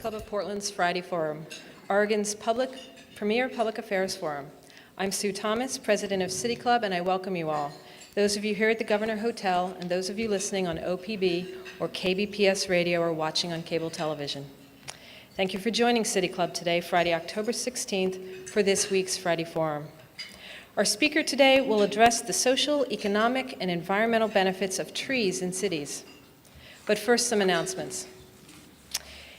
Club of Portland's Friday Forum, Oregon's premier public affairs forum. I'm Sue Thomas, president of City Club, and I welcome you all. Those of you here at the Governor Hotel, and those of you listening on OPB or KBPS radio or watching on cable television. Thank you for joining City Club today, Friday, October 16th, for this week's Friday Forum. Our speaker today will address the social, economic, and environmental benefits of trees in cities. But first, some announcements.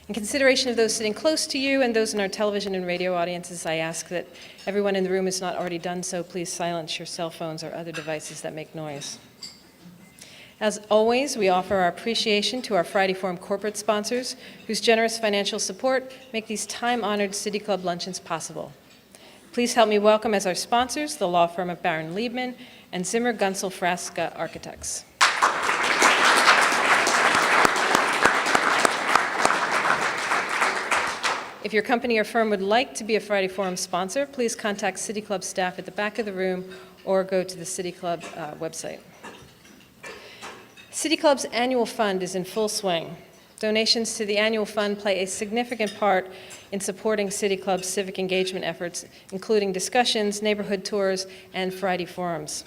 In consideration of those sitting close to you and those in our television and radio audiences, I ask that everyone in the room who has not already done so, please silence your cell phones or other devices that make noise. As always, we offer our appreciation to our Friday Forum corporate sponsors, whose generous financial support make these time-honored City Club luncheons possible. Please help me welcome as our sponsors the law firm of Baron Liebman and Zimmer Gunsel Frasca Architects. If your company or firm would like to be a Friday Forum sponsor, please contact City Club staff at the back of the room or go to the City Club website. City Club's annual fund is in full swing. Donations to the annual fund play a significant part in supporting City Club's civic engagement efforts, including discussions, neighborhood tours, and Friday Forums.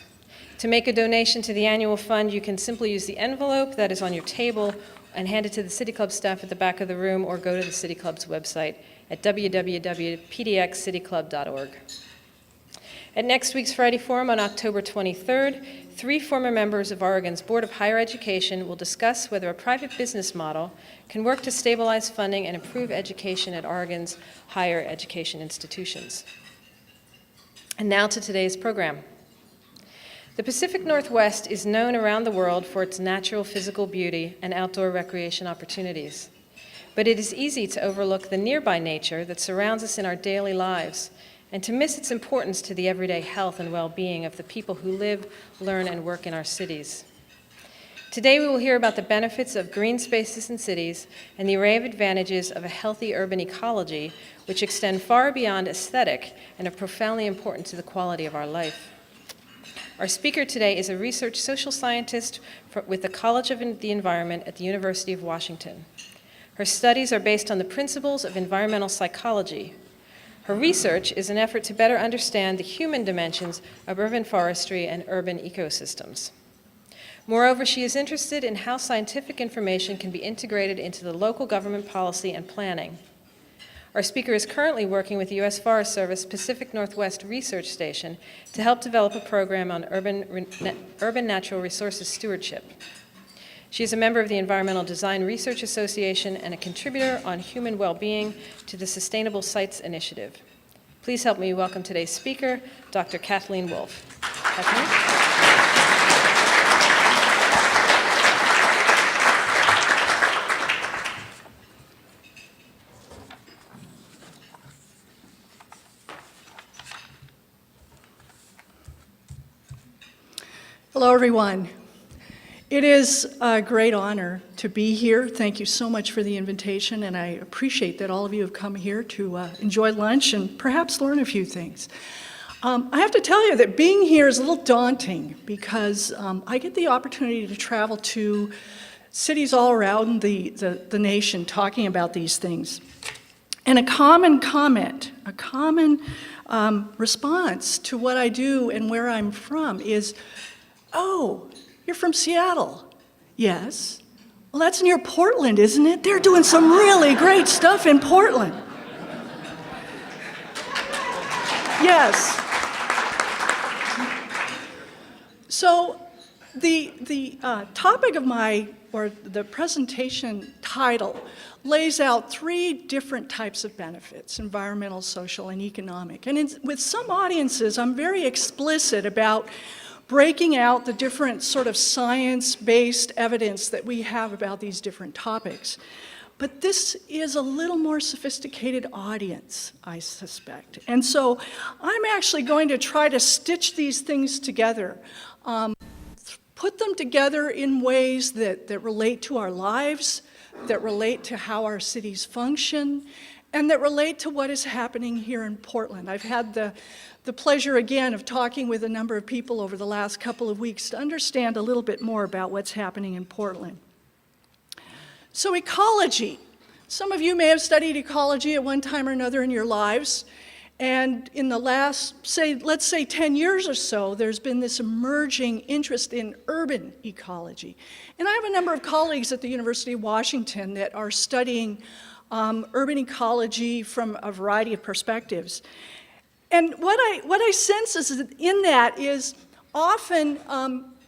To make a donation to the annual fund, you can simply use the envelope that is on your table and hand it to the City Club staff at the back of the room or go to the City Club's website at www.pdxcityclub.org. At next week's Friday Forum on October 23rd, 3 former members of Oregon's Board of Higher Education will discuss whether a private business model can work to stabilize funding and improve education at Oregon's higher education institutions. And now to today's program. The Pacific Northwest is known around the world for its natural physical beauty and outdoor recreation opportunities. But it is easy to overlook the nearby nature that surrounds us in our daily lives and to miss its importance to the everyday health and well-being of the people who live, learn, and work in our cities. Today we will hear about the benefits of green spaces in cities and the array of advantages of a healthy urban ecology which extend far beyond aesthetic and are profoundly important to the quality of our life. Our speaker today is a research social scientist with the College of the Environment at the University of Washington. Her studies are based on the principles of environmental psychology. Her research is an effort to better understand the human dimensions of urban forestry and urban ecosystems. Moreover, she is interested in how scientific information can be integrated into the local government policy and planning. Our speaker is currently working with the U.S. Forest Service Pacific Northwest Research Station to help develop a program on urban natural resources stewardship. She is a member of the Environmental Design Research Association and a contributor on human well-being to the Sustainable Sites Initiative. Please help me welcome today's speaker, Dr. Kathleen Wolf. Kathleen? Hello, everyone. It is a great honor to be here. Thank you so much for the invitation, and I appreciate that all of you have come here to enjoy lunch and perhaps learn a few things. I have to tell you that being here is a little daunting because I get the opportunity to travel to cities all around the nation talking about these things. And a common comment, a common response to what I do and where I'm from is, "Oh, you're from Seattle." "Yes." "Well, that's near Portland, isn't it? They're doing some really great stuff in Portland." Yes. So the topic of the presentation title lays out 3 different types of benefits: environmental, social, and economic. And with some audiences, I'm very explicit about breaking out the different sort of science-based evidence that we have about these different topics. But this is a little more sophisticated audience, I suspect. And so I'm actually going to try to stitch these things together, put them together in ways that relate to our lives, that relate to how our cities function, and that relate to what is happening here in Portland. I've had the pleasure again of talking with a number of people over the last couple of weeks to understand a little bit more about what's happening in Portland. So ecology. Some of you may have studied ecology at one time or another in your lives. And in the last, let's say 10 years or so, there's been this emerging interest in urban ecology. And I have a number of colleagues at the University of Washington that are studying urban ecology from a variety of perspectives. And what I sense is that in that is often,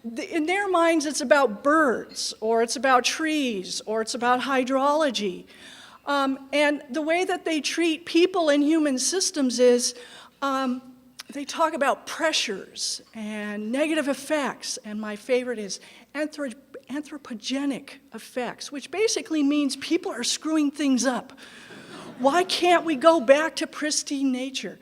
in their minds, it's about birds, or it's about trees, or it's about hydrology. And the way that they treat people and human systems is they talk about pressures and negative effects, and my favorite is anthropogenic effects, which basically means people are screwing things up. Why can't we go back to pristine nature?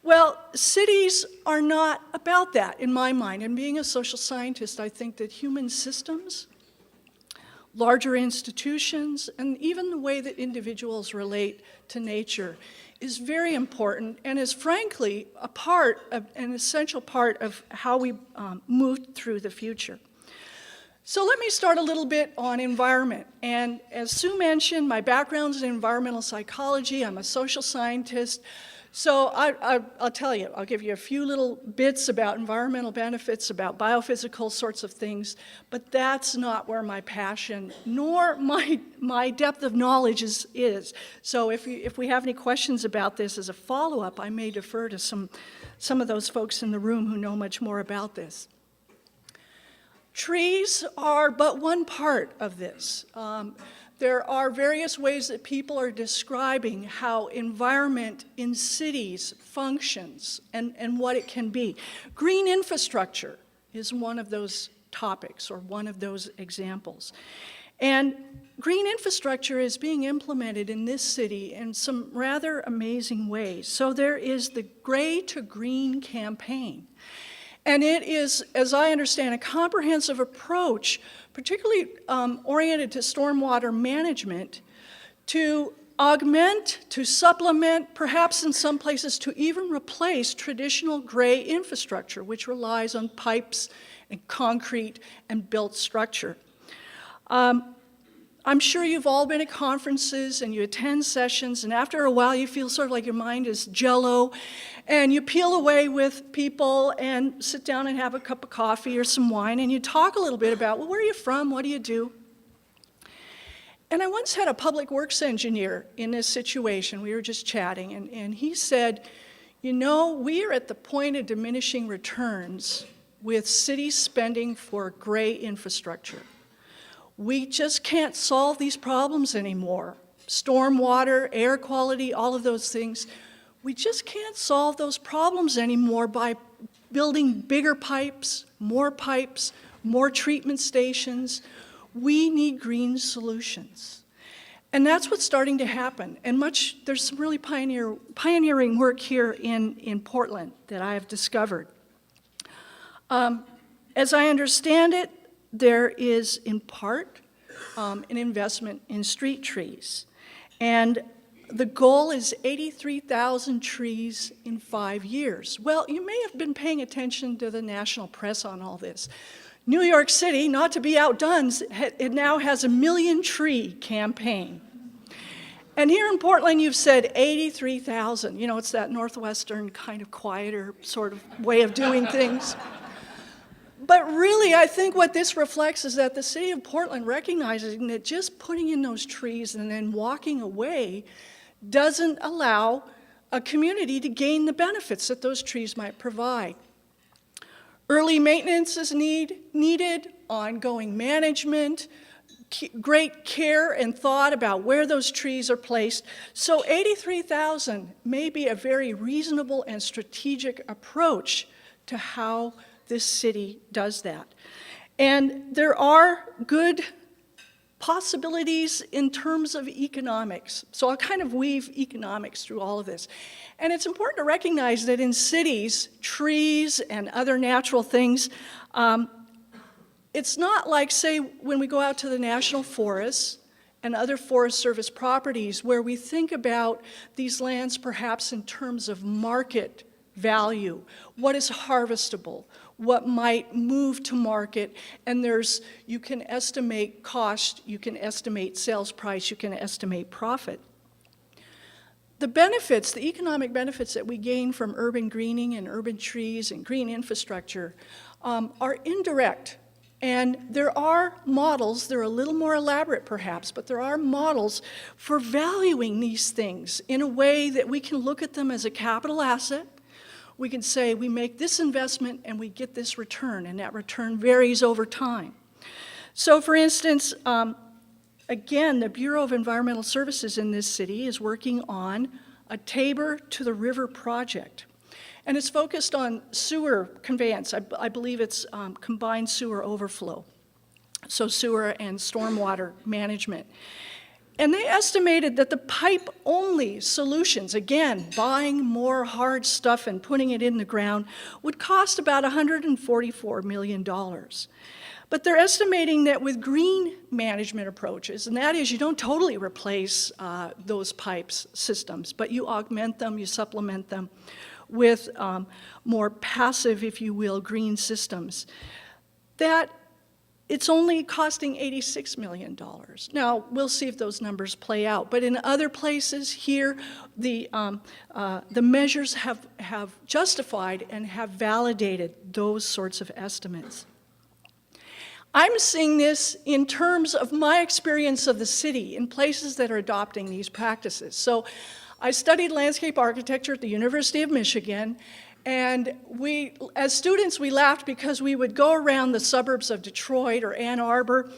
Well, cities are not about that in my mind, and being a social scientist, I think that human systems, larger institutions, and even the way that individuals relate to nature is very important and is frankly an essential part of how we move through the future. So let me start a little bit on environment. And as Sue mentioned, my background's in environmental psychology. I'm a social scientist. So I'll tell you, I'll give you a few little bits about environmental benefits, about biophysical sorts of things, but that's not where my passion nor my depth of knowledge is. So if we have any questions about this as a follow-up, I may defer to some of those folks in the room who know much more about this. Trees are but one part of this. There are various ways that people are describing how environment in cities functions and what it can be. Green infrastructure is one of those topics or one of those examples. And green infrastructure is being implemented in this city in some rather amazing ways. So there is the Gray to Green campaign. And it is, as I understand, a comprehensive approach, particularly oriented to stormwater management, to augment, to supplement, perhaps in some places to even replace traditional gray infrastructure, which relies on pipes and concrete and built structure. I'm sure you've all been at conferences and you attend sessions, and after a while you feel sort of like your mind is jello, and you peel away with people and sit down and have a cup of coffee or some wine, and you talk a little bit about, well, where are you from? What do you do? And I once had a public works engineer in this situation. We were just chatting, and he said, you know, we are at the point of diminishing returns with city spending for gray infrastructure. We just can't solve these problems anymore. Stormwater, air quality, all of those things. We just can't solve those problems anymore by building bigger pipes, more treatment stations. We need green solutions. And that's what's starting to happen. And there's some really pioneering work here in Portland that I have discovered. As I understand it, there is, in part, an investment in street trees. And the goal is 83,000 trees in 5 years. Well, you may have been paying attention to the national press on all this. New York City, not to be outdone, it now has a 1 million tree campaign. And here in Portland, you've said 83,000. You know, it's that Northwestern kind of quieter sort of way of doing things. But really, I think what this reflects is that the city of Portland recognizes that just putting in those trees and then walking away doesn't allow a community to gain the benefits that those trees might provide. Early maintenance is needed, ongoing management, great care and thought about where those trees are placed. So 83,000 may be a very reasonable and strategic approach to how this city does that. And there are good possibilities in terms of economics. So I'll kind of weave economics through all of this. And it's important to recognize that in cities, trees and other natural things, it's not like, say, when we go out to the national forests and other Forest Service properties where we think about these lands perhaps in terms of market value. What is harvestable? what might move to market, and you can estimate cost, you can estimate sales price, you can estimate profit. The benefits, the economic benefits that we gain from urban greening and urban trees and green infrastructure are indirect. And there are models, they're a little more elaborate perhaps, but there are models for valuing these things in a way that we can look at them as a capital asset. We can say we make this investment and we get this return, and that return varies over time. So for instance, again, the Bureau of Environmental Services in this city is working on a Tabor to the River project. And it's focused on sewer conveyance. I believe it's combined sewer overflow, so sewer and stormwater management. And they estimated that the pipe-only solutions, again, buying more hard stuff and putting it in the ground, would cost about $144 million. But they're estimating that with green management approaches, and that is you don't totally replace those pipes systems, but you augment them, you supplement them with more passive, if you will, green systems, that it's only costing $86 million. Now, we'll see if those numbers play out. But in other places here, the measures have justified and have validated those sorts of estimates. I'm seeing this in terms of my experience of the city in places that are adopting these practices. So I studied landscape architecture at the University of Michigan, and as students, we laughed because we would go around the suburbs of Detroit or Ann Arbor,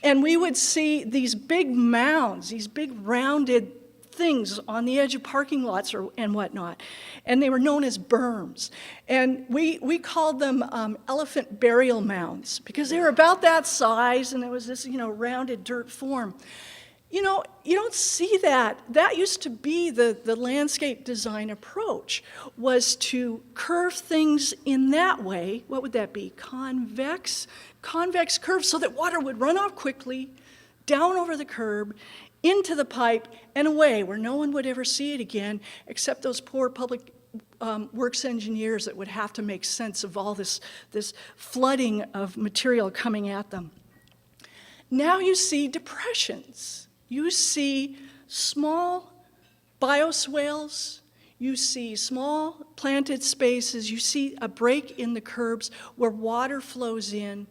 and we would see these big mounds, these big rounded things on the edge of parking lots and whatnot, and they were known as berms. And we called them elephant burial mounds because they were about that size, and there was this, rounded dirt form. You don't see that. That used to be the landscape design approach, was to curve things in that way. What would that be? Convex curve, so that water would run off quickly, down over the curb, into the pipe, and away, where no one would ever see it again, except those poor public works engineers that would have to make sense of all this flooding of material coming at them. Now you see depressions. You see small bioswales, you see small planted spaces, you see a break in the curbs where water flows in.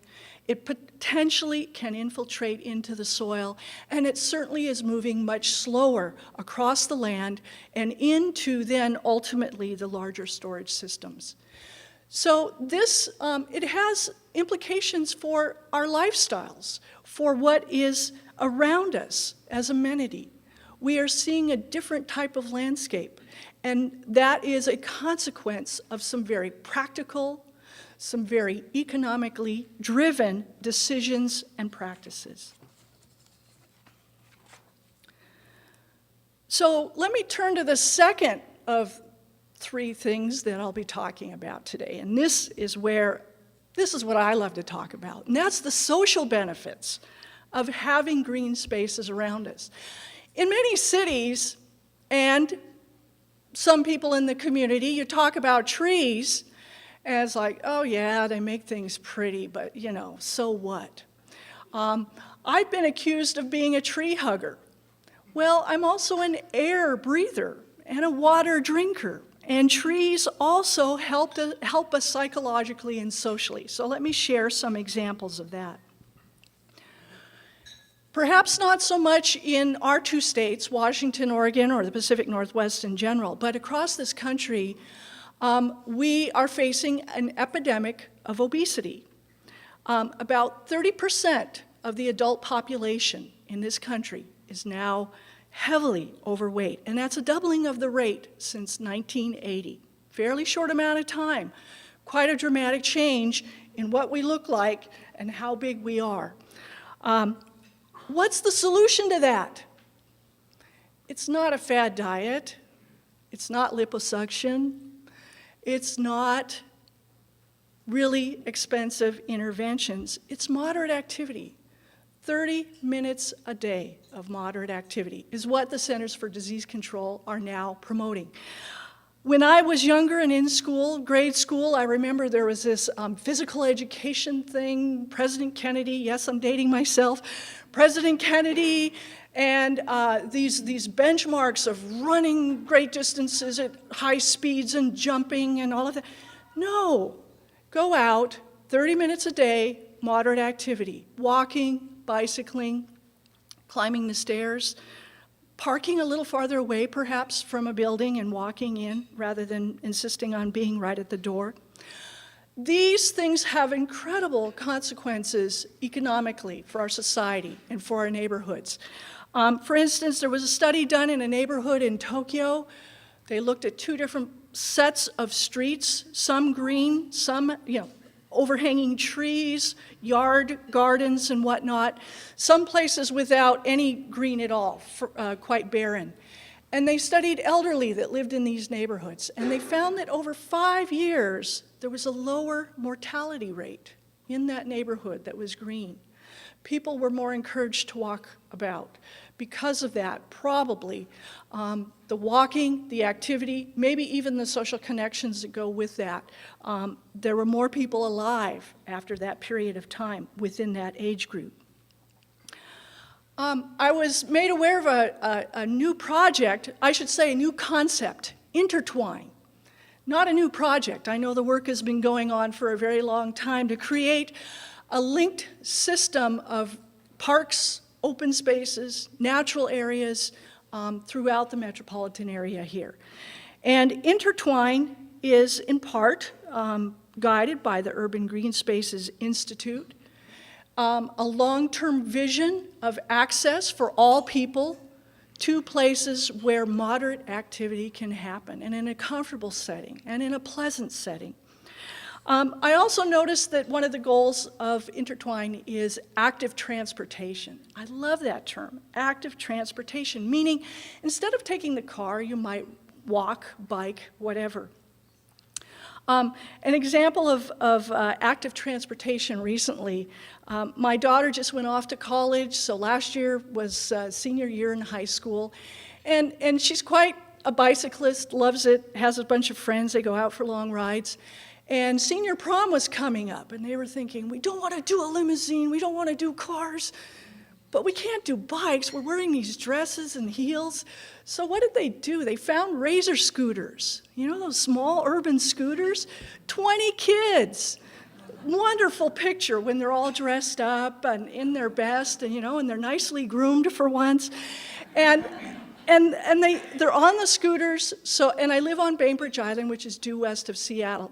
It potentially can infiltrate into the soil, and it certainly is moving much slower across the land and into then ultimately the larger storage systems. So this, it has implications for our lifestyles, for what is around us as amenity. We are seeing a different type of landscape, and that is a consequence of some very practical, some very economically driven decisions and practices. So let me turn to the second of three things that I'll be talking about today, and this is what I love to talk about, and that's the social benefits of having green spaces around us. In many cities, and some people in the community, you talk about trees, and it's like, oh yeah, they make things pretty, but so what? I've been accused of being a tree hugger. Well, I'm also an air breather and a water drinker, and trees also help us psychologically and socially. So let me share some examples of that. Perhaps not so much in our two states, Washington, Oregon, or the Pacific Northwest in general, but across this country, we are facing an epidemic of obesity. About 30% of the adult population in this country is now heavily overweight, and that's a doubling of the rate since 1980. Fairly short amount of time. Quite a dramatic change in what we look like and how big we are. What's the solution to that? It's not a fad diet. It's not liposuction. It's not really expensive interventions. It's moderate activity. 30 minutes a day of moderate activity is what the Centers for Disease Control are now promoting. When I was younger and in school, grade school, I remember there was this physical education thing, President Kennedy, yes, I'm dating myself, President Kennedy, and these benchmarks of running great distances at high speeds and jumping and all of that. No, go out, 30 minutes a day, moderate activity, walking, bicycling, climbing the stairs, parking a little farther away perhaps from a building and walking in rather than insisting on being right at the door. These things have incredible consequences economically for our society and for our neighborhoods. For instance, there was a study done in a neighborhood in Tokyo. They looked at 2 different sets of streets, some green, some, overhanging trees, yard gardens and whatnot, some places without any green at all, quite barren. And they studied elderly that lived in these neighborhoods, and they found that over 5 years, there was a lower mortality rate in that neighborhood that was green. People were more encouraged to walk about. Because of that, probably, the walking, the activity, maybe even the social connections that go with that, there were more people alive after that period of time within that age group. I was made aware of a new project, I should say a new concept, intertwine. Not a new project. I know the work has been going on for a very long time to create a linked system of parks, open spaces, natural areas throughout the metropolitan area here. And Intertwine is in part guided by the Urban Green Spaces Institute, a long-term vision of access for all people to places where moderate activity can happen, and in a comfortable setting, and in a pleasant setting. I also noticed that one of the goals of Intertwine is active transportation. I love that term, active transportation, meaning instead of taking the car, you might walk, bike, whatever. An example of active transportation recently, my daughter just went off to college, so last year was senior year in high school, and she's quite a bicyclist, loves it, has a bunch of friends, they go out for long rides. And senior prom was coming up, and they were thinking, we don't want to do a limousine, we don't want to do cars, but we can't do bikes, we're wearing these dresses and heels. So what did they do? They found razor scooters, those small urban scooters, 20 kids. Wonderful picture when they're all dressed up and in their best, and and they're nicely groomed for once. And they're on the scooters, and I live on Bainbridge Island, which is due west of Seattle.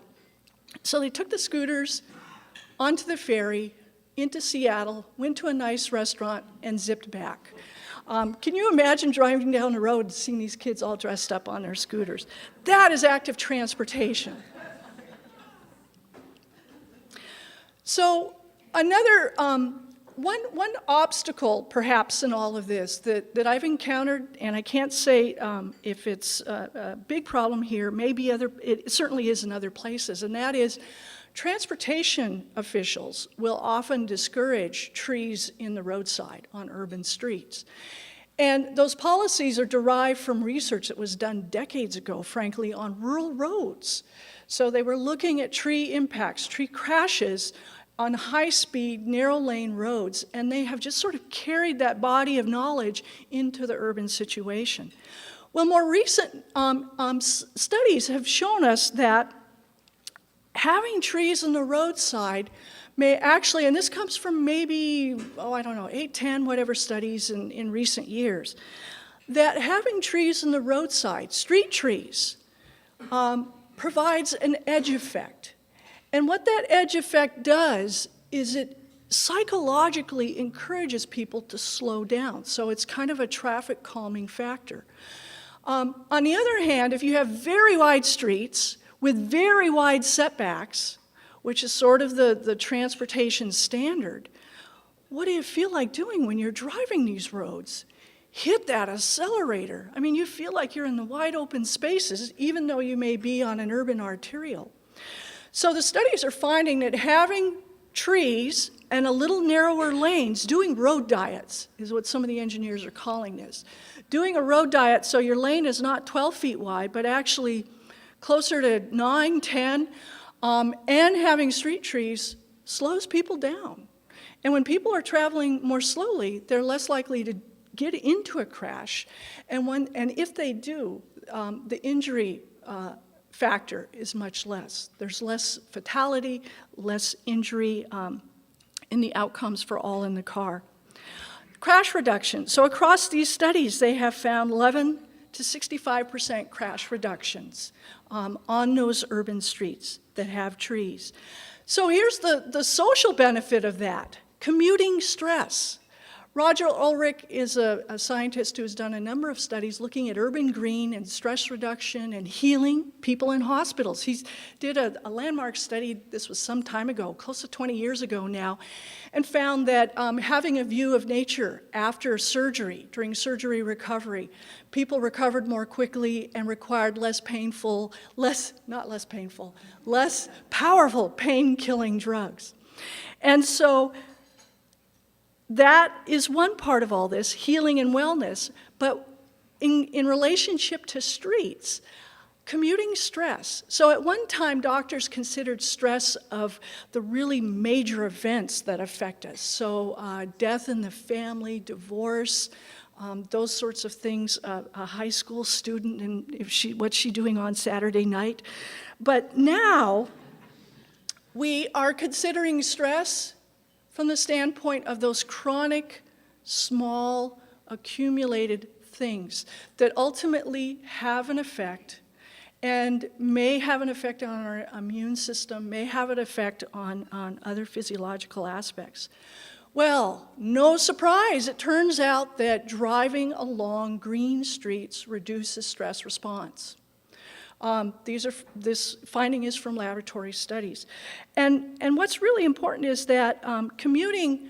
So they took the scooters onto the ferry, into Seattle, went to a nice restaurant, and zipped back. Can you imagine driving down the road and seeing these kids all dressed up on their scooters? That is active transportation. So another, one obstacle perhaps in all of this that I've encountered, and I can't say if it's a big problem here, maybe it certainly is in other places, and that is transportation officials will often discourage trees in the roadside on urban streets. And those policies are derived from research that was done decades ago, frankly, on rural roads. So they were looking at tree impacts, tree crashes on high-speed, narrow-lane roads, and they have just sort of carried that body of knowledge into the urban situation. Well, more recent studies have shown us that having trees on the roadside may actually, and this comes from maybe, 8, 10, whatever studies in recent years, that having trees on the roadside, street trees, provides an edge effect. And what that edge effect does is it psychologically encourages people to slow down. So it's kind of a traffic calming factor. On the other hand, if you have very wide streets with very wide setbacks, which is sort of the transportation standard, what do you feel like doing when you're driving these roads? Hit that accelerator. I mean, you feel like you're in the wide open spaces, even though you may be on an urban arterial. So the studies are finding that having trees and a little narrower lanes, doing road diets is what some of the engineers are calling this. Doing a road diet so your lane is not 12 feet wide, but actually closer to 9, 10, and having street trees slows people down. And when people are traveling more slowly, they're less likely to get into a crash. And if they do, the injury factor is much less. There's less fatality, less injury in the outcomes for all in the car. Crash reduction. So across these studies, they have found 11 to 65% crash reductions on those urban streets that have trees. So here's the social benefit of that. Commuting stress. Roger Ulrich is a scientist who has done a number of studies looking at urban green and stress reduction and healing people in hospitals. He did a landmark study, this was some time ago, close to 20 years ago now, and found that having a view of nature after surgery, during surgery recovery, people recovered more quickly and required less powerful pain-killing drugs. And so that is one part of all this, healing and wellness. But in relationship to streets, commuting stress. So at one time, doctors considered stress of the really major events that affect us. So death in the family, divorce, those sorts of things, a high school student and what's she doing on Saturday night. But now we are considering stress from the standpoint of those chronic, small, accumulated things that ultimately have an effect and may have an effect on our immune system, may have an effect on other physiological aspects. Well, no surprise, it turns out that driving along green streets reduces stress response. This finding is from laboratory studies. And what's really important is that commuting,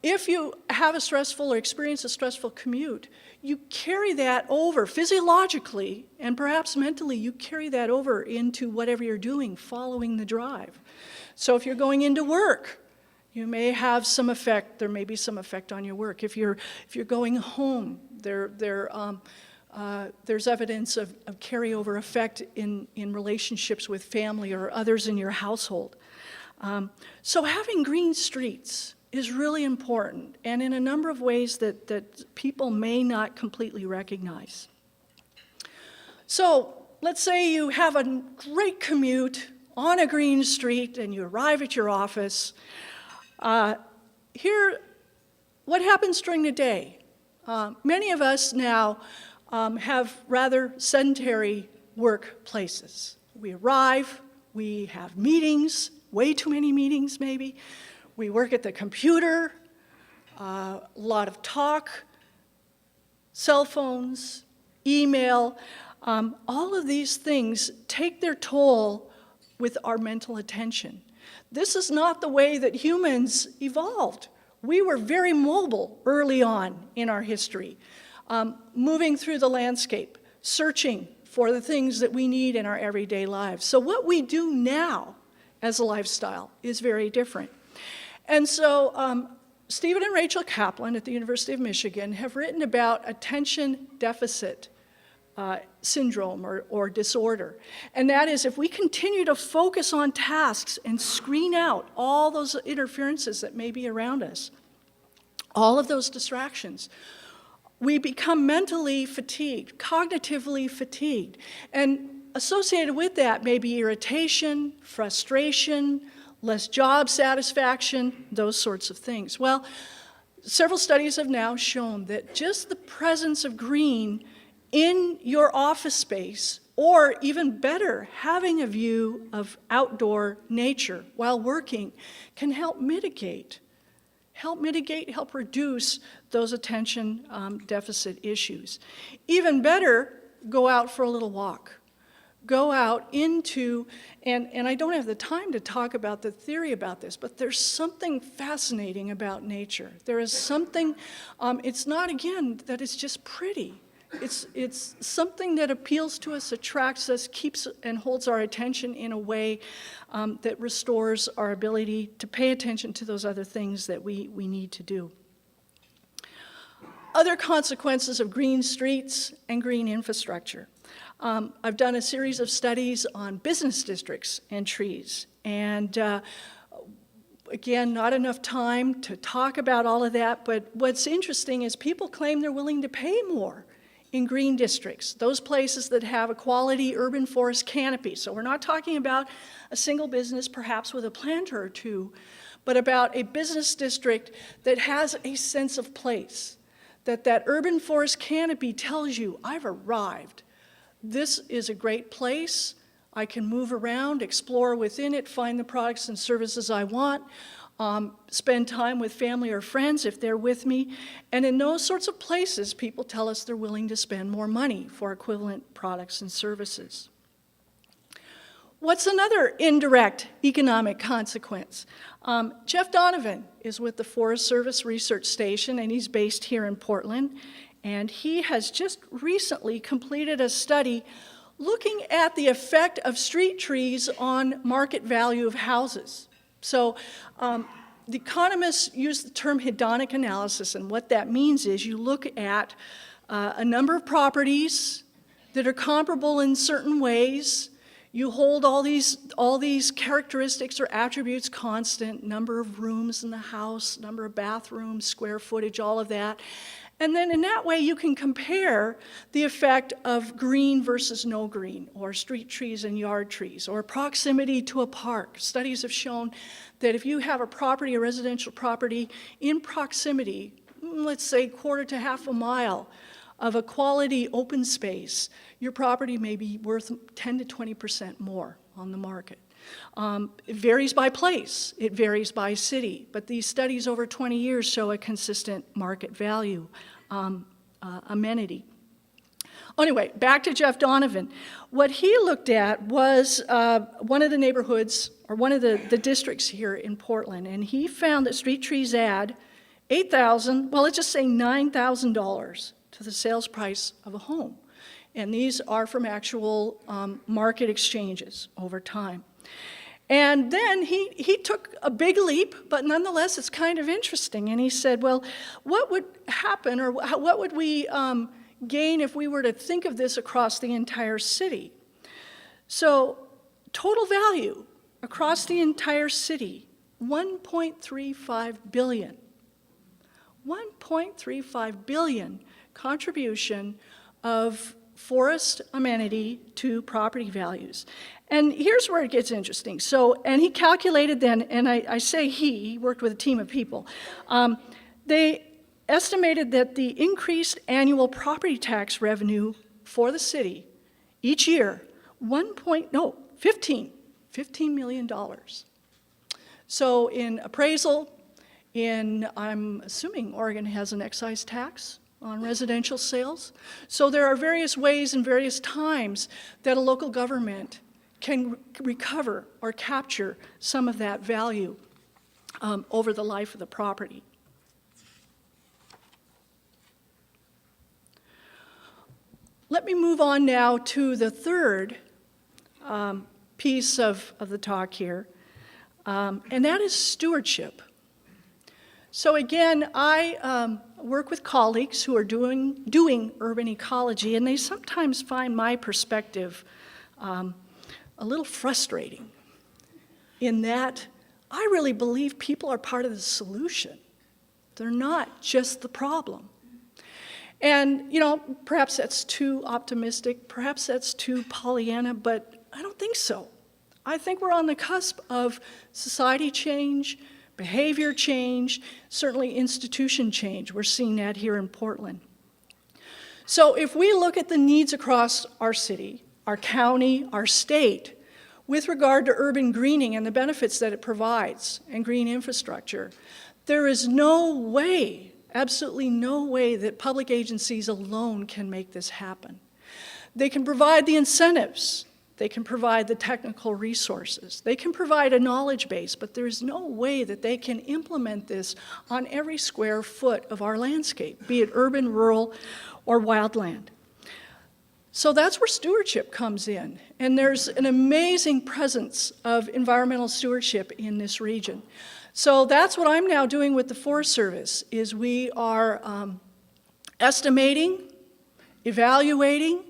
if you have a stressful or experience a stressful commute, you carry that over physiologically and perhaps mentally, you carry that over into whatever you're doing following the drive. So if you're going into work, you may have some effect, there may be some effect on your work. If you're going home, there's evidence of carryover effect in relationships with family or others in your household. So having green streets is really important, and in a number of ways that people may not completely recognize. So let's say you have a great commute on a green street and you arrive at your office. Here, what happens during the day? Many of us now have rather sedentary workplaces. We arrive, we have meetings, way too many meetings maybe. We work at the computer, a lot of talk, cell phones, email. All of these things take their toll with our mental attention. This is not the way that humans evolved. We were very mobile early on in our history. Moving through the landscape, searching for the things that we need in our everyday lives. So what we do now as a lifestyle is very different. And so Stephen and Rachel Kaplan at the University of Michigan have written about attention deficit syndrome or disorder. And that is, if we continue to focus on tasks and screen out all those interferences that may be around us, all of those distractions, we become mentally fatigued, cognitively fatigued. And associated with that may be irritation, frustration, less job satisfaction, those sorts of things. Well, several studies have now shown that just the presence of green in your office space, or even better, having a view of outdoor nature while working, can help reduce those attention deficit issues. Even better, go out for a little walk. Go out into, and I don't have the time to talk about the theory about this, but there's something fascinating about nature. There is something, it's not, again, that it's just pretty. It's something that appeals to us, attracts us, keeps and holds our attention in a way that restores our ability to pay attention to those other things that we need to do. Other consequences of green streets and green infrastructure. I've done a series of studies on business districts and trees. And again, not enough time to talk about all of that, but what's interesting is people claim they're willing to pay more in green districts, those places that have a quality urban forest canopy. So we're not talking about a single business, perhaps with a planter or two, but about a business district that has a sense of place, that urban forest canopy tells you, I've arrived. This is a great place. I can move around, explore within it, find the products and services I want, spend time with family or friends if they're with me. And in those sorts of places, people tell us they're willing to spend more money for equivalent products and services. What's another indirect economic consequence? Jeff Donovan is with the Forest Service Research Station, and he's based here in Portland. And he has just recently completed a study looking at the effect of street trees on market value of houses. So the economists use the term hedonic analysis, and what that means is you look at a number of properties that are comparable in certain ways. You hold all these characteristics or attributes constant, number of rooms in the house, number of bathrooms, square footage, all of that. And then in that way, you can compare the effect of green versus no green, or street trees and yard trees, or proximity to a park. Studies have shown that if you have a property, a residential property, in proximity, let's say quarter to half a mile of a quality open space, your property may be worth 10 to 20% more on the market. It varies by place, it varies by city, but these studies over 20 years show a consistent market value amenity. Anyway, back to Jeff Donovan. What he looked at was one of the neighborhoods, or one of the districts here in Portland, and he found that street trees add $8,000, well, let's just say $9,000 to the sales price of a home. And these are from actual market exchanges over time. And then he took a big leap, but nonetheless it's kind of interesting. And he said, well, what would happen, or what would we gain if we were to think of this across the entire city? So total value across the entire city, $1.35 billion. $1.35 billion contribution of forest amenity to property values. And here's where it gets interesting. So, and he calculated then, and I say he worked with a team of people, they estimated that the increased annual property tax revenue for the city each year, $15 million. So in appraisal, I'm assuming Oregon has an excise tax on residential sales. So there are various ways and various times that a local government can recover or capture some of that value over the life of the property. Let me move on now to the third piece of the talk here, and that is stewardship. So again, I work with colleagues who are doing urban ecology, and they sometimes find my perspective a little frustrating in that I really believe people are part of the solution. They're not just the problem. And, you know, perhaps that's too optimistic, perhaps that's too Pollyanna, but I don't think so. I think we're on the cusp of society change, behavior change, certainly institution change. We're seeing that here in Portland. So if we look at the needs across our city, our county, our state, with regard to urban greening and the benefits that it provides and green infrastructure, there is no way, absolutely no way, that public agencies alone can make this happen. They can provide the incentives, they can provide the technical resources, they can provide a knowledge base, but there's no way that they can implement this on every square foot of our landscape, be it urban, rural, or wildland. So that's where stewardship comes in, and there's an amazing presence of environmental stewardship in this region. So that's what I'm now doing with the Forest Service, is we are estimating, evaluating,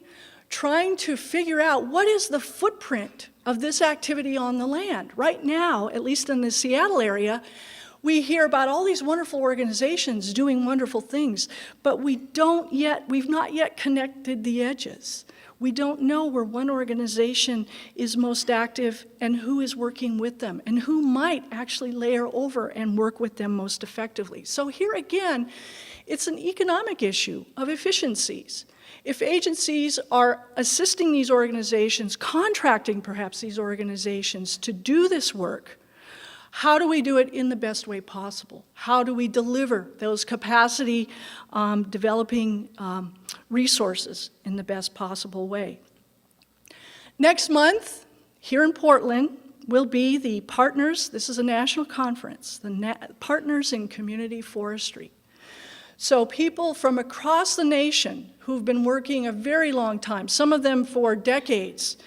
trying to figure out what is the footprint of this activity on the land. Right now, at least in the Seattle area, we hear about all these wonderful organizations doing wonderful things, but we've not yet connected the edges. We don't know where one organization is most active and who is working with them and who might actually layer over and work with them most effectively. So here again, it's an economic issue of efficiencies. If agencies are assisting these organizations, contracting perhaps these organizations to do this work, how do we do it in the best way possible? How do we deliver those capacity developing resources in the best possible way? Next month, here in Portland, will be the Partners, this is a national conference, Partners in Community Forestry. So people from across the nation who've been working a very long time, some of them for decades,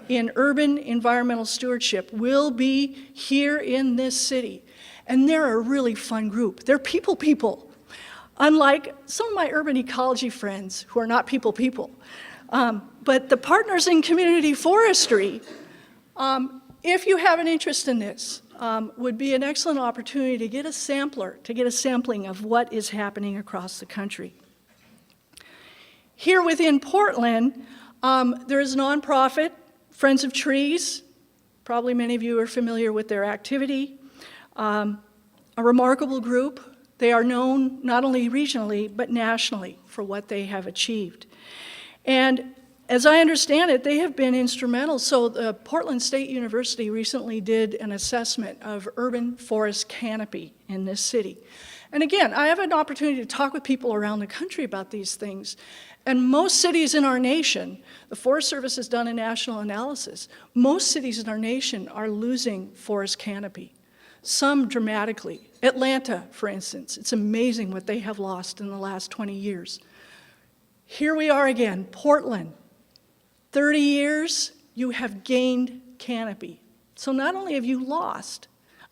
in urban environmental stewardship will be here in this city. And they're a really fun group. They're people. Unlike some of my urban ecology friends who are not people. But the Partners in Community Forestry, if you have an interest in this, would be an excellent opportunity to get a sampling of what is happening across the country. Here within Portland, there is a nonprofit, Friends of Trees. Probably many of you are familiar with their activity. A remarkable group. They are known not only regionally, but nationally for what they have achieved. And as I understand it, they have been instrumental. So the Portland State University recently did an assessment of urban forest canopy in this city. And again, I have an opportunity to talk with people around the country about these things. And most cities in our nation, the Forest Service has done a national analysis, most cities in our nation are losing forest canopy, some dramatically. Atlanta, for instance, it's amazing what they have lost in the last 20 years. Here we are again, Portland. 30 years, you have gained canopy. So not only have you lost,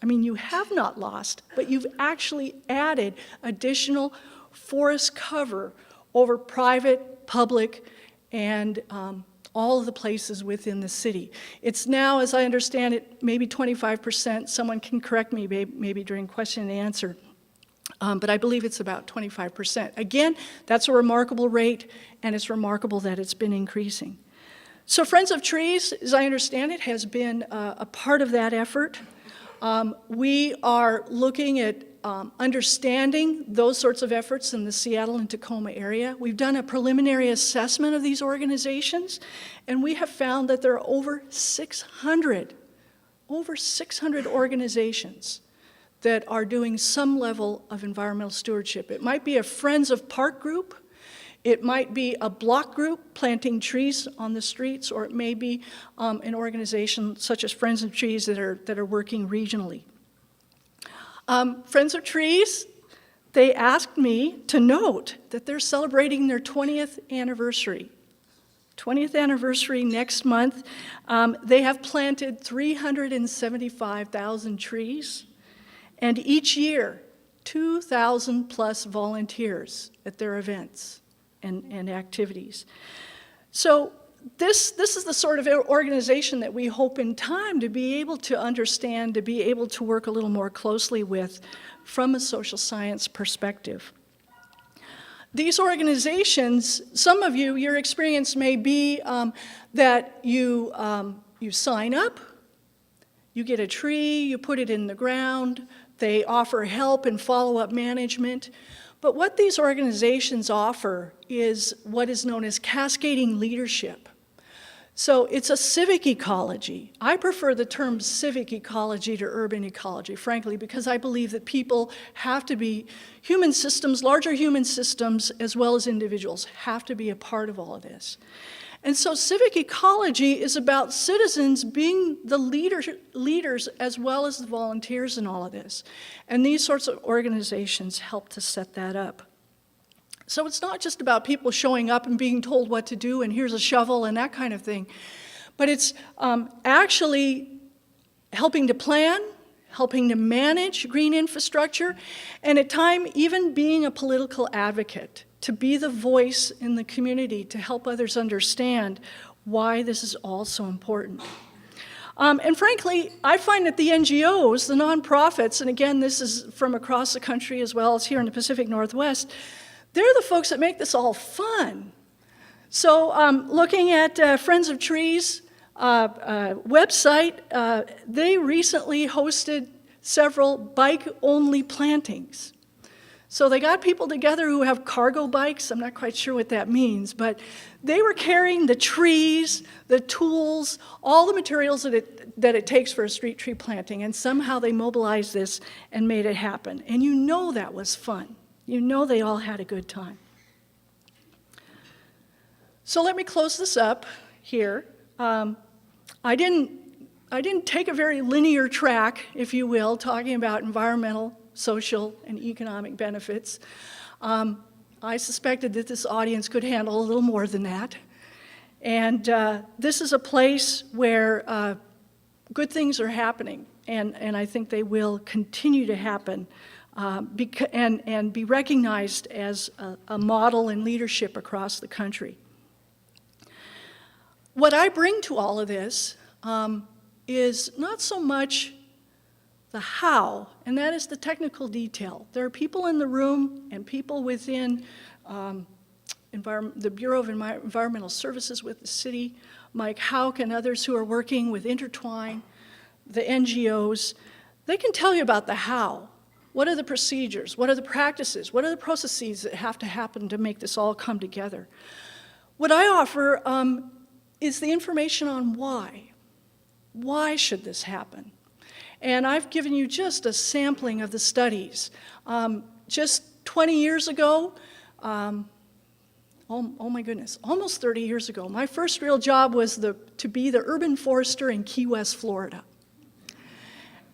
you have not lost, but you've actually added additional forest cover over private, public, and all of the places within the city. It's now, as I understand it, maybe 25%. Someone can correct me maybe during question and answer. But I believe it's about 25%. Again, that's a remarkable rate, and it's remarkable that it's been increasing. So Friends of Trees, as I understand it, has been a part of that effort. We are looking at understanding those sorts of efforts in the Seattle and Tacoma area. We've done a preliminary assessment of these organizations, and we have found that there are over 600 organizations that are doing some level of environmental stewardship. It might be a Friends of Park group, it might be a block group planting trees on the streets, or it may be an organization such as Friends of Trees that are working regionally. Friends of Trees, they asked me to note that they're celebrating their 20th anniversary. 20th anniversary next month. They have planted 375,000 trees, and each year, 2,000 plus volunteers at their events and activities. So this is the sort of organization that we hope in time to be able to understand, to be able to work a little more closely with from a social science perspective. These organizations, some of you, your experience may be that you sign up, you get a tree, you put it in the ground, they offer help and follow-up management. But what these organizations offer is what is known as cascading leadership. So it's a civic ecology. I prefer the term civic ecology to urban ecology, frankly, because I believe that people have to be, human systems, larger human systems, as well as individuals, have to be a part of all of this. And so civic ecology is about citizens being the leaders as well as the volunteers in all of this. And these sorts of organizations help to set that up. So it's not just about people showing up and being told what to do and here's a shovel and that kind of thing, but it's actually helping to plan, helping to manage green infrastructure, and at times even being a political advocate to be the voice in the community, to help others understand why this is all so important. And frankly, I find that the NGOs, the nonprofits, and again, this is from across the country as well as here in the Pacific Northwest, they're the folks that make this all fun. So looking at Friends of Trees website, they recently hosted several bike-only plantings. So they got people together who have cargo bikes. I'm not quite sure what that means, but they were carrying the trees, the tools, all the materials that it takes for a street tree planting, and somehow they mobilized this and made it happen. And you know that was fun. You know they all had a good time. So let me close this up here. I didn't take a very linear track, if you will, talking about environmental, social, and economic benefits. I suspected that this audience could handle a little more than that. And this is a place where good things are happening, and I think they will continue to happen and be recognized as a model in leadership across the country. What I bring to all of this is not so much the how, and that is the technical detail. There are people in the room and people within the Bureau of Environmental Services with the city, Mike Hauk and others who are working with Intertwine, the NGOs. They can tell you about the how. What are the procedures? What are the practices? What are the processes that have to happen to make this all come together? What I offer is the information on why. Why should this happen? And I've given you just a sampling of the studies. Just 20 years ago, oh my goodness, almost 30 years ago, my first real job was to be the urban forester in Key West, Florida.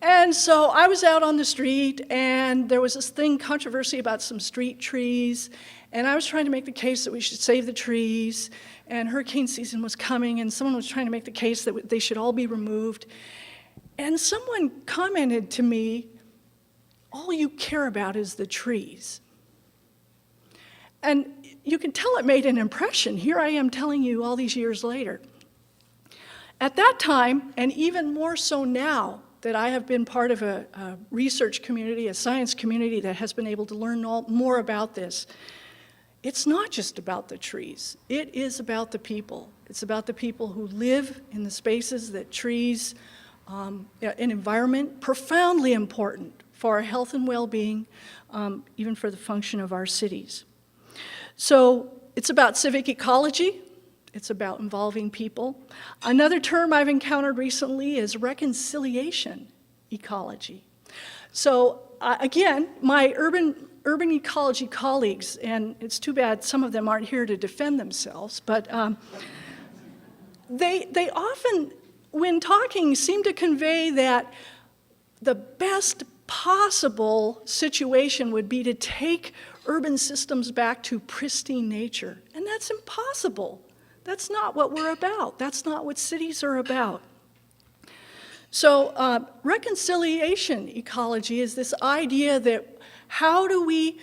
And so I was out on the street, and there was this controversy about some street trees, and I was trying to make the case that we should save the trees, and hurricane season was coming, and someone was trying to make the case that they should all be removed. And someone commented to me, all you care about is the trees. And you can tell it made an impression. Here I am telling you all these years later. At that time, and even more so now, that I have been part of a research community, a science community that has been able to learn more about this. It's not just about the trees. It is about the people. It's about the people who live in the spaces that trees, an environment, profoundly important for our health and well-being, even for the function of our cities. So it's about civic ecology. It's about involving people. Another term I've encountered recently is reconciliation ecology. So again, my urban ecology colleagues, and it's too bad some of them aren't here to defend themselves, but they often, when talking, seem to convey that the best possible situation would be to take urban systems back to pristine nature, and that's impossible. That's not what we're about. That's not what cities are about. So reconciliation ecology is this idea that how do we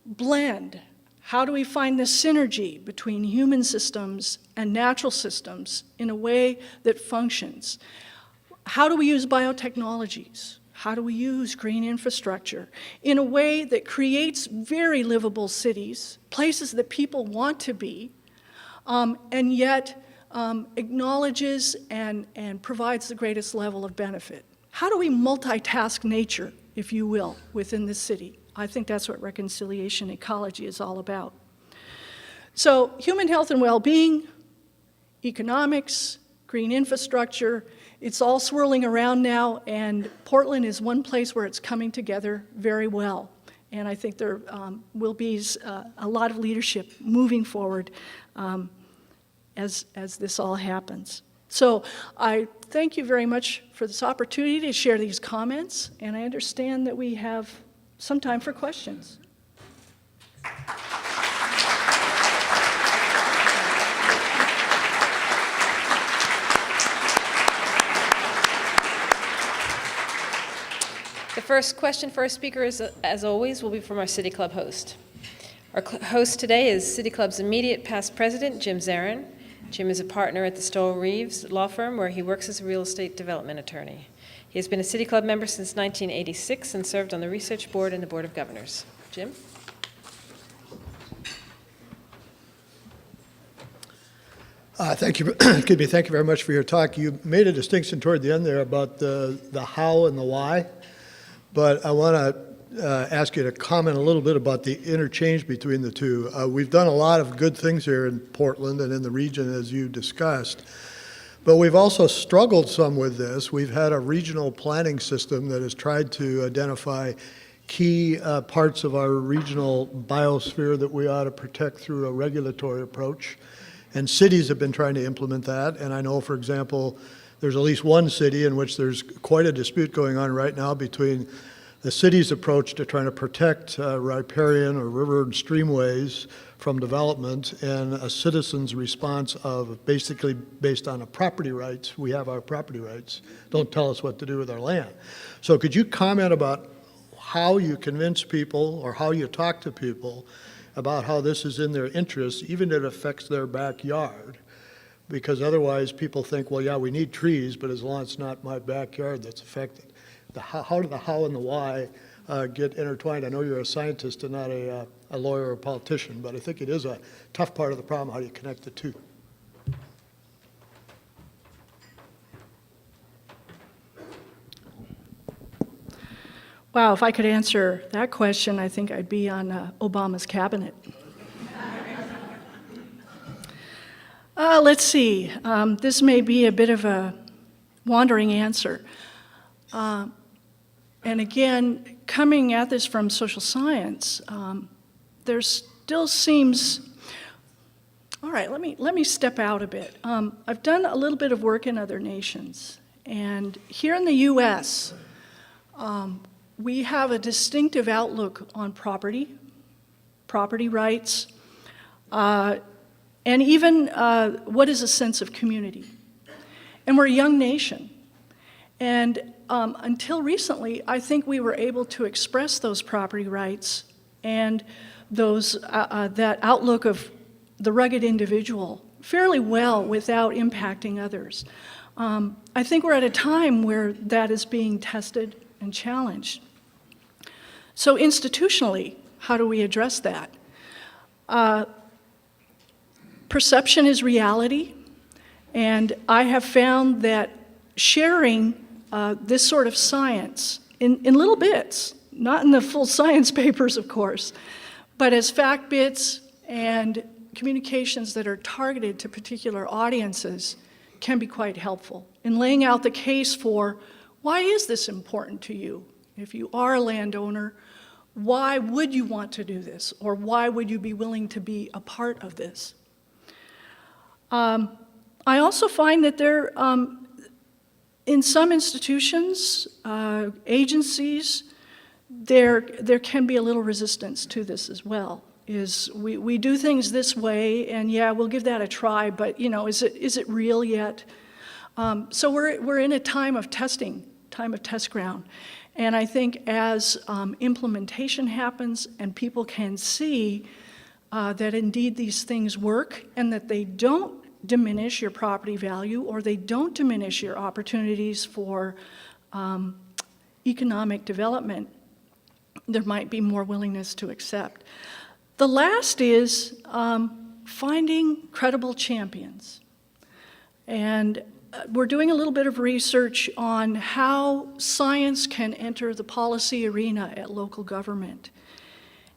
blend? How do we find the synergy between human systems and natural systems in a way that functions? How do we use biotechnologies? How do we use green infrastructure in a way that creates very livable cities, places that people want to be, and yet acknowledges and provides the greatest level of benefit? How do we multitask nature, if you will, within the city? I think that's what reconciliation ecology is all about. So human health and well-being, economics, green infrastructure, it's all swirling around now, and Portland is one place where it's coming together very well. And I think there will be a lot of leadership moving forward as this all happens. So I thank you very much for this opportunity to share these comments, and I understand that we have some time for questions. The first question for our speaker, as always, will be from our City Club host. Our host today is City Club's immediate past president, Jim Zarin. Jim is a partner at the Stoll Reeves law firm where he works as a real estate development attorney. He has been a City Club member since 1986 and served on the Research Board and the Board of Governors. Jim? Thank you. Excuse me. Thank you very much for your talk. You made a distinction toward the end there about the how and the why, but I want to ask you to comment a little bit about the interchange between the two. We've done a lot of good things here in Portland and in the region, as you discussed, but we've also struggled some with this. We've had a regional planning system that has tried to identify key parts of our regional biosphere that we ought to protect through a regulatory approach. And cities have been trying to implement that. And I know, for example, there's at least one city in which there's quite a dispute going on right now between the city's approach to trying to protect riparian or river and streamways from development and a citizen's response of basically based on a property rights. We have our property rights. Don't tell us what to do with our land. So could you comment about how you convince people or how you talk to people about how this is in their interest, even if it affects their backyard? Because otherwise people think, well, yeah, we need trees, but as long as it's not my backyard that's affected. How do the how and the why get intertwined? I know you're a scientist and not a lawyer or a politician, but I think it is a tough part of the problem. How do you connect the two? Wow, if I could answer that question, I think I'd be on Obama's cabinet. Let's see. This may be a bit of a wandering answer. And again, coming at this from social science, there still seems, all right, let me step out a bit. I've done a little bit of work in other nations, and here in the US, we have a distinctive outlook on property rights, and even what is a sense of community. And we're a young nation. And until recently, I think we were able to express those property rights and those that outlook of the rugged individual fairly well without impacting others. I think we're at a time where that is being tested and challenged. So institutionally, how do we address that? Perception is reality, and I have found that sharing this sort of science in little bits, not in the full science papers, of course, but as fact bits and communications that are targeted to particular audiences can be quite helpful in laying out the case for why is this important to you? If you are a landowner, why would you want to do this? Or why would you be willing to be a part of this? I also find that there, in some institutions, agencies, there can be a little resistance to this as well. We do things this way, and yeah, we'll give that a try, but is it real yet? So we're in a time of testing, time of test ground. And I think as implementation happens and people can see that indeed these things work and that they don't diminish your property value or they don't diminish your opportunities for economic development, there might be more willingness to accept. The last is finding credible champions. And we're doing a little bit of research on how science can enter the policy arena at local government.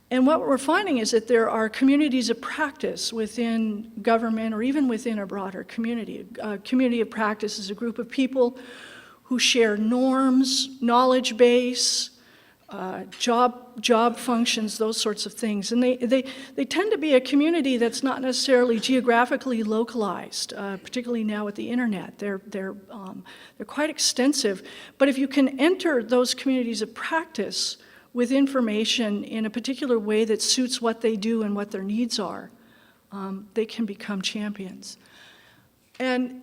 And what we're finding is that there are communities of practice within government or even within a broader community. A community of practice is a group of people who share norms, knowledge base, job functions, those sorts of things. And they tend to be a community that's not necessarily geographically localized, particularly now with the internet. They're quite extensive. But if you can enter those communities of practice with information in a particular way that suits what they do and what their needs are, they can become champions. And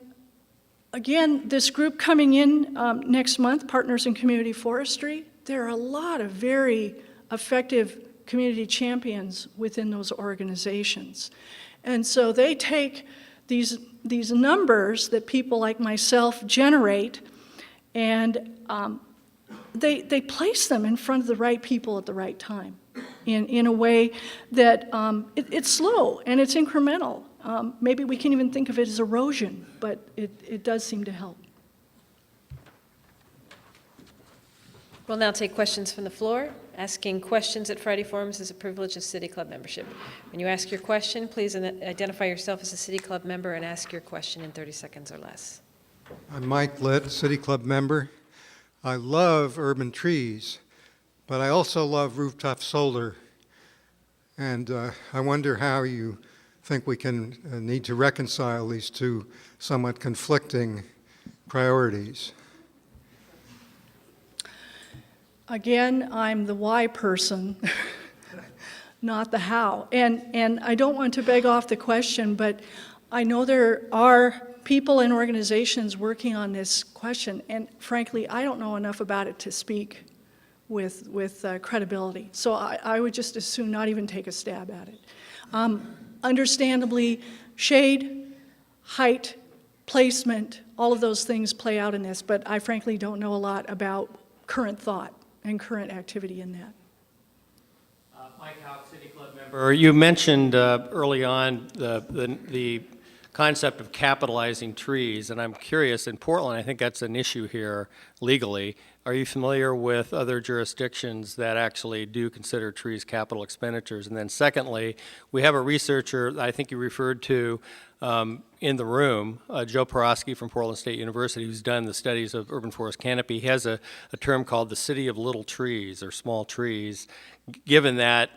again, this group coming in next month, Partners in Community Forestry, there are a lot of very effective community champions within those organizations. And so they take these numbers that people like myself generate, and they place them in front of the right people at the right time in a way that it's slow and it's incremental. Maybe we can even think of it as erosion, but it does seem to help. We'll now take questions from the floor. Asking questions at Friday Forums is a privilege of City Club membership. When you ask your question, please identify yourself as a City Club member and ask your question in 30 seconds or less. I'm Mike Litt, City Club member. I love urban trees, but I also love rooftop solar. And I wonder how you think we can need to reconcile these two somewhat conflicting priorities. Again, I'm the why person, not the how. And I don't want to beg off the question, but I know there are people and organizations working on this question, and frankly, I don't know enough about it to speak with credibility. So I would just as soon not even take a stab at it. Understandably, shade, height, placement, all of those things play out in this, but I frankly don't know a lot about current thought and current activity in that. Mike Houck, City Club member. You mentioned early on the concept of capitalizing trees, and I'm curious, in Portland, I think that's an issue here legally. Are you familiar with other jurisdictions that actually do consider trees capital expenditures? And then secondly, we have a researcher I think you referred to in the room, Joe Porosky from Portland State University, who's done the studies of urban forest canopy. He has a term called the city of little trees or small trees. Given that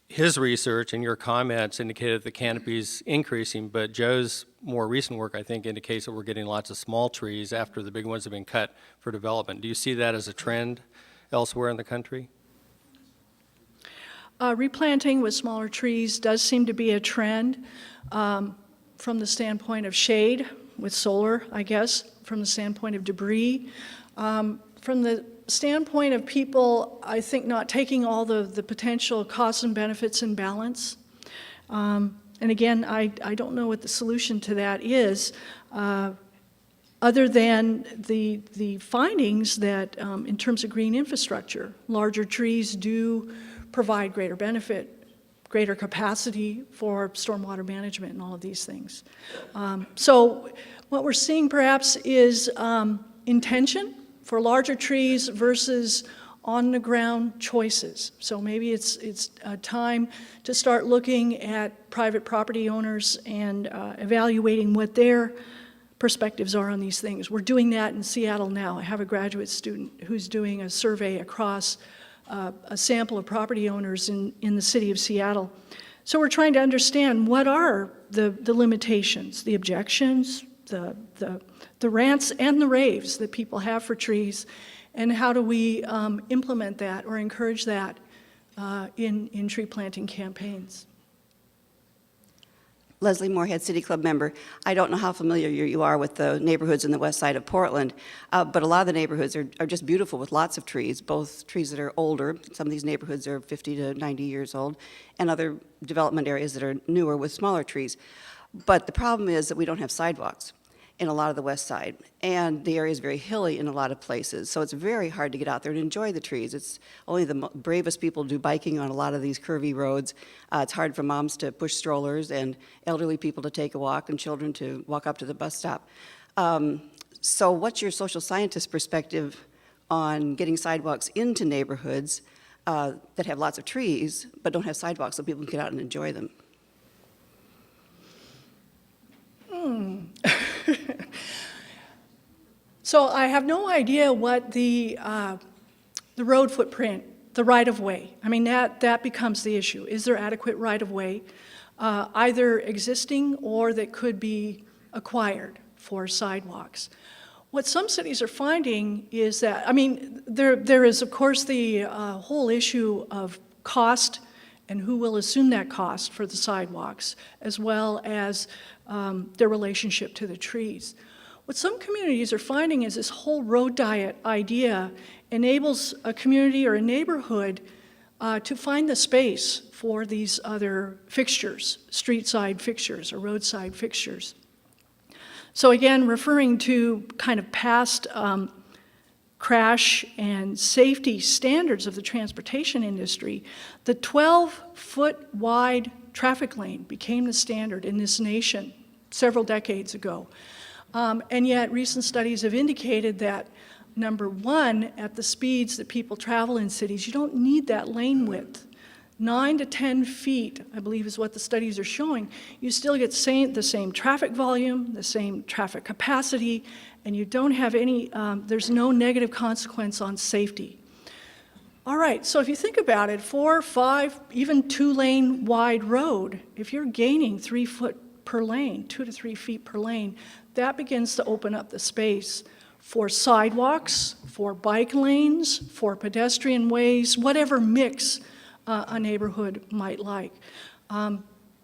his research and your comments indicated the canopy's increasing, but Joe's more recent work, I think, indicates that we're getting lots of small trees after the big ones have been cut for development. Do you see that as a trend elsewhere in the country? Replanting with smaller trees does seem to be a trend from the standpoint of shade with solar, I guess, from the standpoint of debris. From the standpoint of people, I think, not taking all the potential costs and benefits in balance. And again, I don't know what the solution to that is, other than the findings that in terms of green infrastructure, larger trees do provide greater benefit, greater capacity for stormwater management and all of these things. So what we're seeing perhaps is intention for larger trees versus on-the-ground choices. So maybe it's a time to start looking at private property owners and evaluating what their perspectives are on these things. We're doing that in Seattle now. I have a graduate student who's doing a survey across a sample of property owners in the city of Seattle. So we're trying to understand what are the limitations, the objections, the rants and the raves that people have for trees, and how do we implement that or encourage that in tree planting campaigns. Leslie Moorhead, City Club member. I don't know how familiar you are with the neighborhoods in the west side of Portland, but a lot of the neighborhoods are just beautiful with lots of trees, both trees that are older. Some of these neighborhoods are 50 to 90 years old, and other development areas that are newer with smaller trees. But the problem is that we don't have sidewalks in a lot of the west side, and the area is very hilly in a lot of places, so it's very hard to get out there and enjoy the trees. It's only the bravest people do biking on a lot of these curvy roads. It's hard for moms to push strollers and elderly people to take a walk and children to walk up to the bus stop. So what's your social scientist perspective on getting sidewalks into neighborhoods that have lots of trees but don't have sidewalks so people can get out and enjoy them? So I have no idea what the road footprint, the right-of-way, I mean, that becomes the issue. Is there adequate right-of-way, either existing or that could be acquired for sidewalks? What some cities are finding is that, I mean, there is, of course, the whole issue of cost and who will assume that cost for the sidewalks, as well as their relationship to the trees. What some communities are finding is this whole road diet idea enables a community or a neighborhood to find the space for these other fixtures, street-side fixtures or roadside fixtures. So again, referring to kind of past crash and safety standards of the transportation industry, the 12-foot wide traffic lane became the standard in this nation several decades ago. And yet recent studies have indicated that, number one, at the speeds that people travel in cities, you don't need that lane width. 9 to 10 feet, I believe, is what the studies are showing. You still get the same traffic volume, the same traffic capacity, and you don't have any, there's no negative consequence on safety. All right, so if you think about it, 4, 5, even 2-lane wide road, if you're gaining 3 foot per lane, 2 to 3 feet per lane, that begins to open up the space for sidewalks, for bike lanes, for pedestrian ways, whatever mix a neighborhood might like.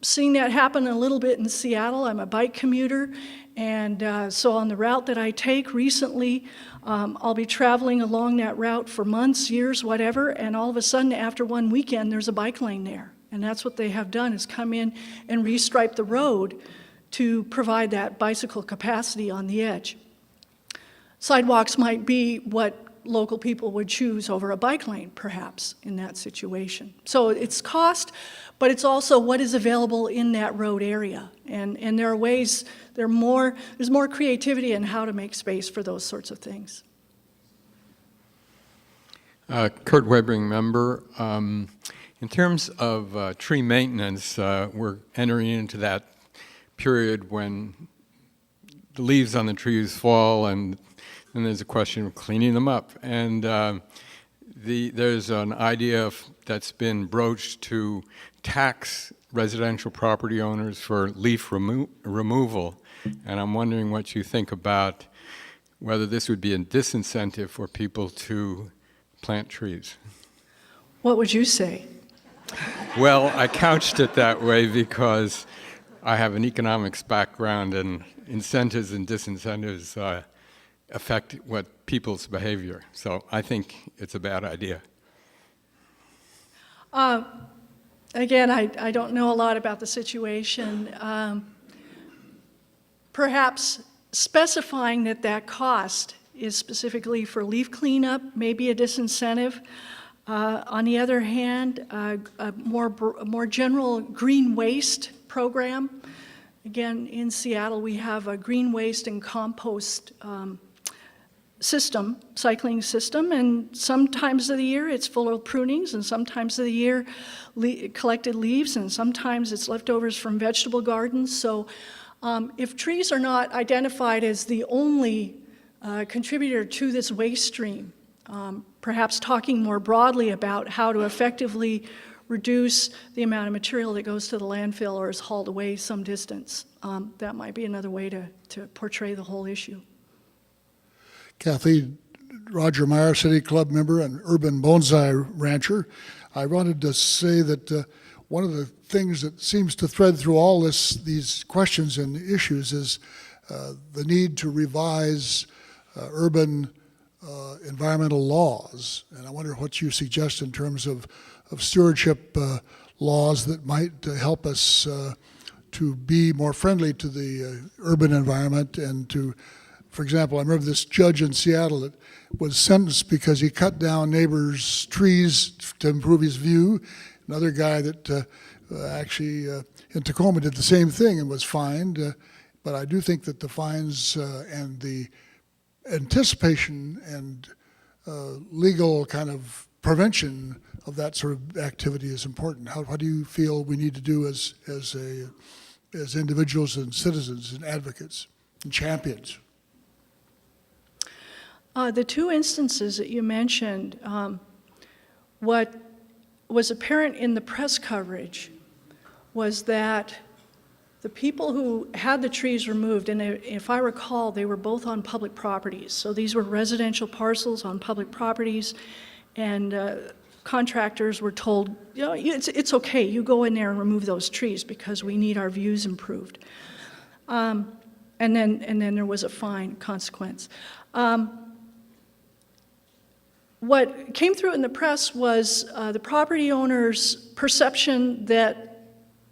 Seeing that happen a little bit in Seattle, I'm a bike commuter, and so on the route that I take recently, I'll be traveling along that route for months, years, whatever, and all of a sudden after one weekend there's a bike lane there. And that's what they have done, is come in and restripe the road to provide that bicycle capacity on the edge. Sidewalks might be what local people would choose over a bike lane, perhaps, in that situation. So it's cost, but it's also what is available in that road area. And there are ways, there's more creativity in how to make space for those sorts of things. Kurt Webering, member. In terms of tree maintenance, we're entering into that period when the leaves on the trees fall, and then there's a question of cleaning them up. And there's an idea that's been broached to tax residential property owners for leaf removal. And I'm wondering what you think about whether this would be a disincentive for people to plant trees. What would you say? Well, I couched it that way because I have an economics background, and incentives and disincentives affect what people's behavior. So I think it's a bad idea. Again, I don't know a lot about the situation. Perhaps specifying that cost is specifically for leaf cleanup may be a disincentive. On the other hand, a more general green waste program. Again, in Seattle, we have a green waste and compost cycling system, and sometimes of the year it's full of prunings, and sometimes of the year collected leaves, and sometimes it's leftovers from vegetable gardens. So if trees are not identified as the only contributor to this waste stream, perhaps talking more broadly about how to effectively reduce the amount of material that goes to the landfill or is hauled away some distance. That might be another way to portray the whole issue. Kathleen, Roger Meyer, City Club member and urban bonsai rancher. I wanted to say that one of the things that seems to thread through all these questions and issues is the need to revise urban environmental laws. And I wonder what you suggest in terms of stewardship laws that might help us to be more friendly to the urban environment and to, for example, I remember this judge in Seattle that was sentenced because he cut down neighbors' trees to improve his view. Another guy that actually in Tacoma did the same thing and was fined. But I do think that the fines and the anticipation and legal kind of prevention of that sort of activity is important. How do you feel we need to do as individuals and citizens and advocates and champions? The two instances that you mentioned, what was apparent in the press coverage was that the people who had the trees removed, and if I recall, they were both on public properties. So these were residential parcels on public properties, and contractors were told, you know, it's okay, you go in there and remove those trees because we need our views improved. and then there was a fine consequence. What came through in the press was the property owner's perception that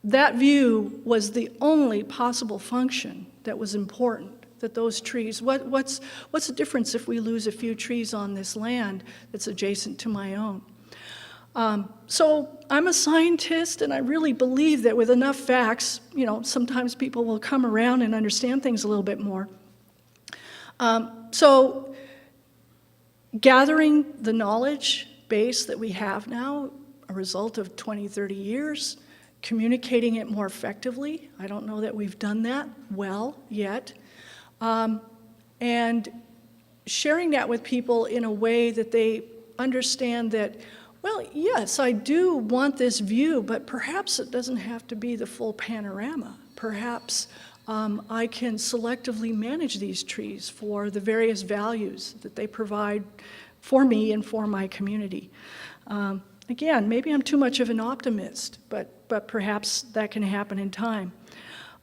that view was the only possible function that was important, that those trees, what's the difference if we lose a few trees on this land that's adjacent to my own? So I'm a scientist, and I really believe that with enough facts, sometimes people will come around and understand things a little bit more. So gathering the knowledge base that we have now, a result of 20, 30 years, communicating it more effectively. I don't know that we've done that well yet. And sharing that with people in a way that they understand that, well, yes, I do want this view, but perhaps it doesn't have to be the full panorama. Perhaps I can selectively manage these trees for the various values that they provide for me and for my community. Again, maybe I'm too much of an optimist, but perhaps that can happen in time.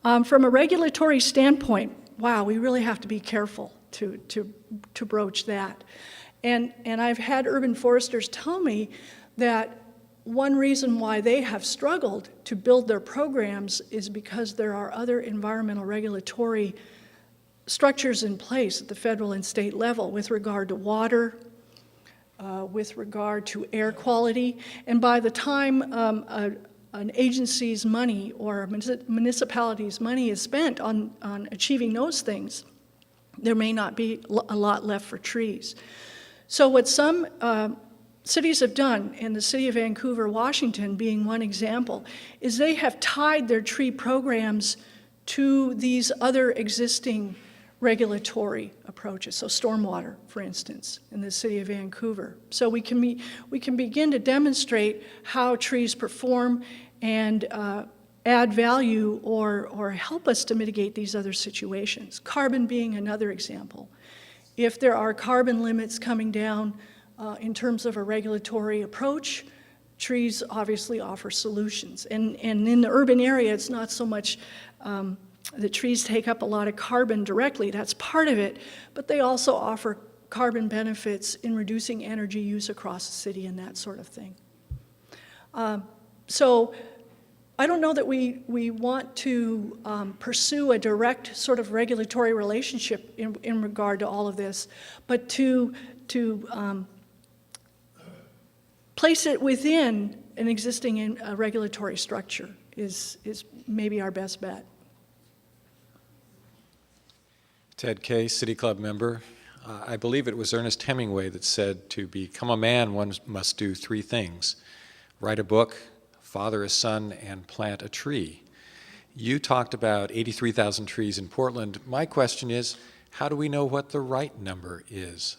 From a regulatory standpoint, wow, we really have to be careful to broach that. And I've had urban foresters tell me that one reason why they have struggled to build their programs is because there are other environmental regulatory structures in place at the federal and state level with regard to water, with regard to air quality. And by the time an agency's money or a municipality's money is spent on achieving those things, there may not be a lot left for trees. So what some cities have done, and the city of Vancouver, Washington being one example, is they have tied their tree programs to these other existing regulatory approaches. So stormwater, for instance, in the city of Vancouver. So we can begin to demonstrate how trees perform and add value or help us to mitigate these other situations. Carbon being another example. If there are carbon limits coming down in terms of a regulatory approach, trees obviously offer solutions. And in the urban area, it's not so much the trees take up a lot of carbon directly, that's part of it, but they also offer carbon benefits in reducing energy use across the city and that sort of thing. So I don't know that we want to pursue a direct sort of regulatory relationship in regard to all of this, but to place it within an existing regulatory structure is maybe our best bet. Ted Kay, City Club member. I believe it was Ernest Hemingway that said to become a man, one must do three things: write a book, father a son, and plant a tree. You talked about 83,000 trees in Portland. My question is, how do we know what the right number is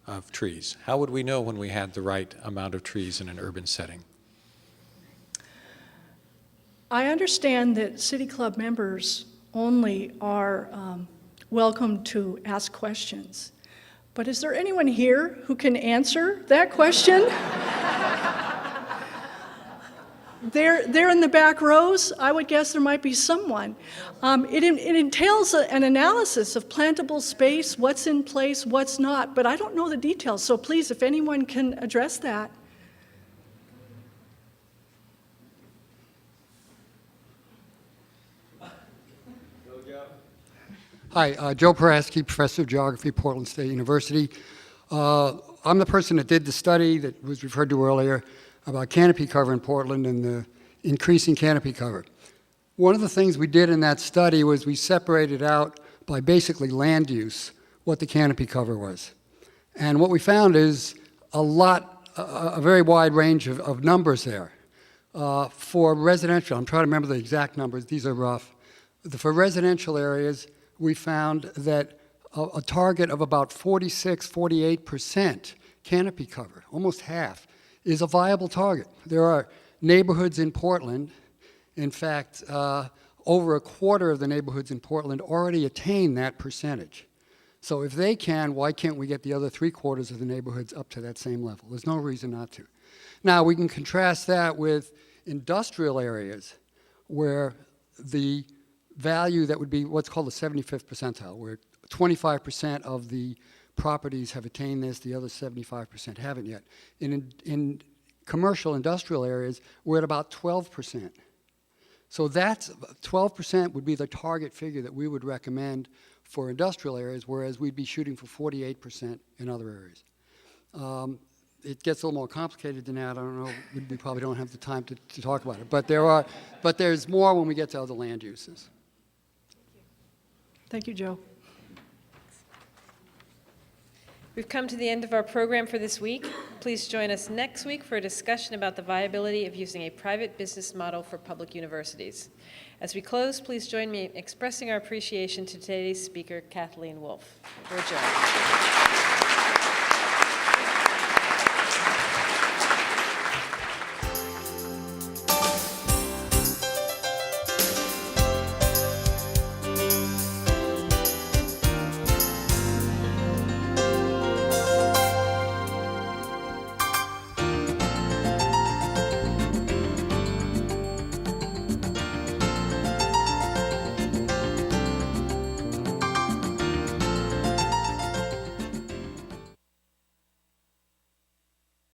of trees? How would we know when we had the right amount of trees in an urban setting? I understand that City Club members only are welcome to ask questions. But is there anyone here who can answer that question? They're in the back rows. I would guess there might be someone. It entails an analysis of plantable space, what's in place, what's not, but I don't know the details. So please, if anyone can address that. Hi, Joe Paraski, Professor of Geography, Portland State University. I'm the person that did the study that was referred to earlier about canopy cover in Portland and the increasing canopy cover. One of the things we did in that study was we separated out by basically land use what the canopy cover was. And what we found is a very wide range of numbers there. For residential, I'm trying to remember the exact numbers, these are rough. For residential areas, we found that a target of about 46, 48% canopy cover, almost half, is a viable target. There are neighborhoods in Portland, in fact, over a quarter of the neighborhoods in Portland already attain that percentage. So if they can, why can't we get the other 3/4 of the neighborhoods up to that same level? There's no reason not to. Now, we can contrast that with industrial areas where the value that would be what's called the 75th percentile, where 25% of the properties have attained this, the other 75% haven't yet. In commercial industrial areas, we're at about 12%. So that's 12% would be the target figure that we would recommend for industrial areas, whereas we'd be shooting for 48% in other areas. It gets a little more complicated than that. I don't know. We probably don't have the time to talk about it. But there's more when we get to other land uses. Thank you, Joe. We've come to the end of our program for this week. Please join us next week for a discussion about the viability of using a private business model for public universities. As we close, please join me in expressing our appreciation to today's speaker, Kathleen Wolf. We're adjourned.